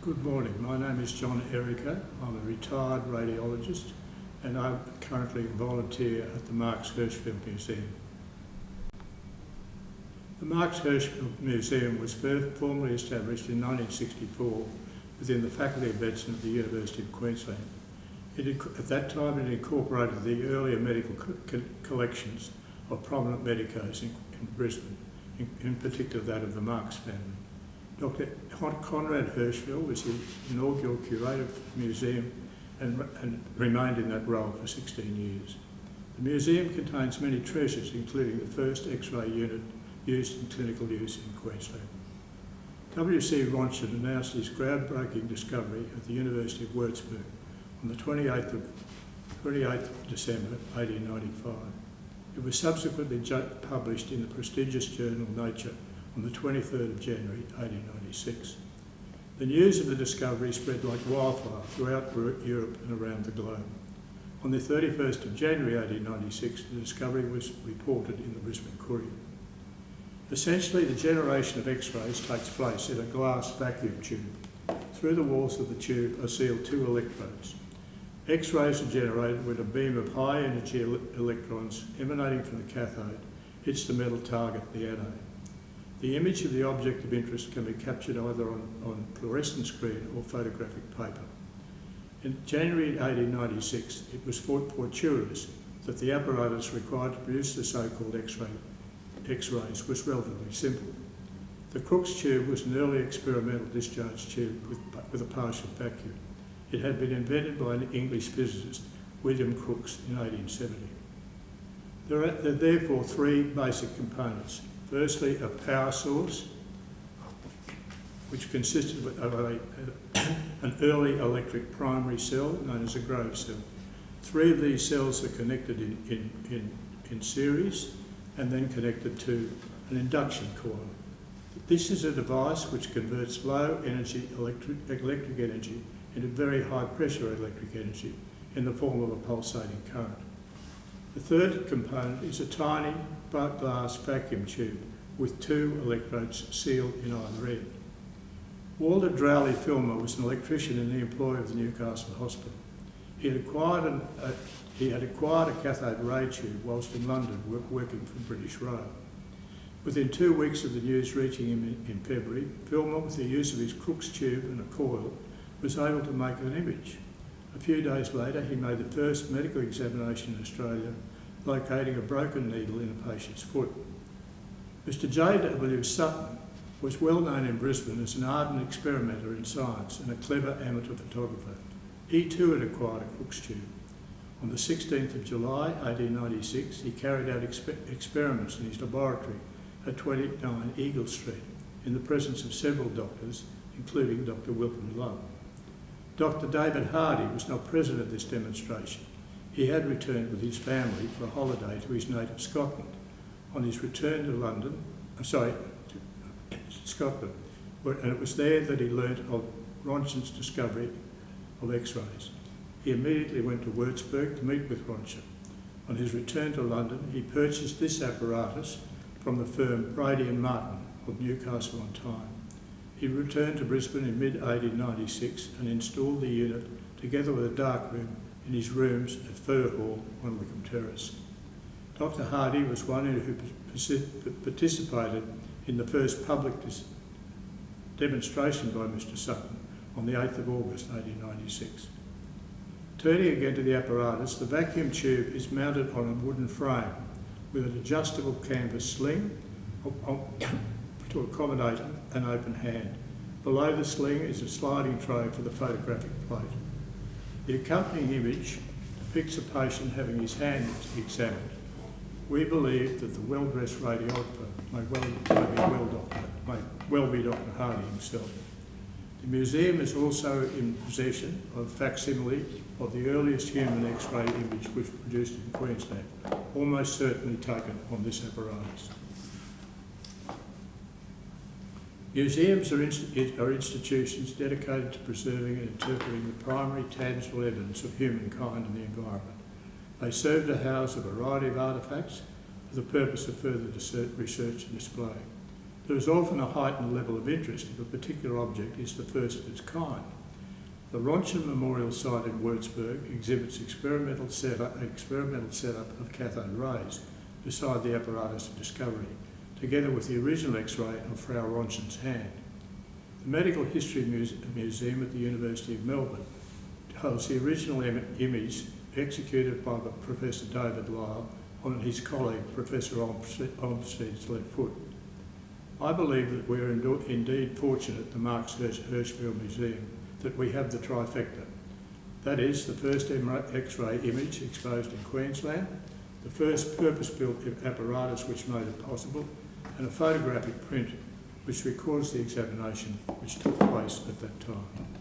Good morning, my name is John Earwacker. I'm a retired radiologist and I'm currently a volunteer at the Marks Hirschfeld Museum. The Marks Hirschfeld Museum was formally established in 1964 within the Faculty of Medicine of the University of Queensland. At that time it incorporated the earlier medical collections of prominent medicos in Brisbane, in particular that of the Marks family. Dr Conrad Hirschfeld was the inaugural curator of the museum and remained in that role for 16 years. The museum contains many treasures, including the first X-ray unit used in clinical use in Queensland. W.C. Röntgen announced his groundbreaking discovery at the University of Würzburg on the 28th of December 1895. It was subsequently published in the prestigious journal Nature on the 23rd of January 1896. The news of the discovery spread like wildfire throughout Europe and around the globe. On the 31st of January 1896, the discovery was reported in the Brisbane Courier. Essentially, the generation of X-rays takes place in a glass vacuum tube. Through the walls of the tube are sealed two electrodes. X-rays are generated when a beam of high-energy electrons emanating from the cathode hits the metal target, the anode. The image of the object of interest can be captured either on fluorescent screen or photographic paper. In January 1896, it was fortuitous that the apparatus required to produce the so-called X-rays was relatively simple. The Crookes tube was an early experimental discharge tube with a partial vacuum. It had been invented by an English physicist, William Crookes, in 1870. There are therefore three basic components. Firstly, a power source, which consisted of an early electric primary cell known as a Grove cell. Three of these cells are connected in series and then connected to an induction coil. This is a device which converts low energy electric energy into very high pressure electric energy in the form of a pulsating current. The third component is a tiny glass vacuum tube with two electrodes sealed in either end. Walter Drowley Filmer was an electrician in the employ of the Newcastle Hospital. He had acquired a cathode ray tube whilst in London working for British Rail. Within 2 weeks of the news reaching him in February, Filmer, with the use of his Crookes tube and a coil, was able to make an image. A few days later, he made the first medical examination in Australia, locating a broken needle in a patient's foot. Mr. J.W. Sutton was well known in Brisbane as an ardent experimenter in science and a clever amateur photographer. He too had acquired a Crookes tube. On the 16th of July 1896, he carried out experiments in his laboratory at 29 Eagle Street in the presence of several doctors, including Dr. Wilton Love. Dr. David Hardy was not present at this demonstration. He had returned with his family for a holiday to his native Scotland. On his return to Scotland, and it was there that he learnt of Röntgen's discovery of X-rays. He immediately went to Würzburg to meet with Röntgen. On his return to London, he purchased this apparatus from the firm Brady and Martin of Newcastle on Tyne. He returned to Brisbane in mid-1896 and installed the unit together with a darkroom in his rooms at Fir Hall on Wickham Terrace. Dr. Hardy was one who participated in the first public demonstration by Mr. Sutton on the 8th of August 1896. Turning again to the apparatus, the vacuum tube is mounted on a wooden frame with an adjustable canvas sling to accommodate an open hand. Below the sling is a sliding tray for the photographic plate. The accompanying image depicts a patient having his hand examined. We believe that the well-dressed radiographer may well be Dr. Hardy himself. The museum is also in possession of a facsimile of the earliest human X-ray image which was produced in Queensland, almost certainly taken on this apparatus. Museums are institutions dedicated to preserving and interpreting the primary tangible evidence of humankind and the environment. They serve to house a variety of artefacts for the purpose of further research and display. There is often a heightened level of interest if a particular object is the first of its kind. The Röntgen Memorial Site in Würzburg exhibits experimental setup of cathode rays beside the apparatus of discovery, together with the original X-ray of Frau Röntgen's hand. The Medical History Museum at the University of Melbourne holds the original image executed by Professor David Lyle on his colleague Professor Olmsted's left foot. I believe that we are indeed fortunate at the Marks Hirschfeld Museum that we have the trifecta. That is, the first X-ray image exposed in Queensland, the first purpose-built apparatus which made it possible, and a photographic print which records the examination which took place at that time.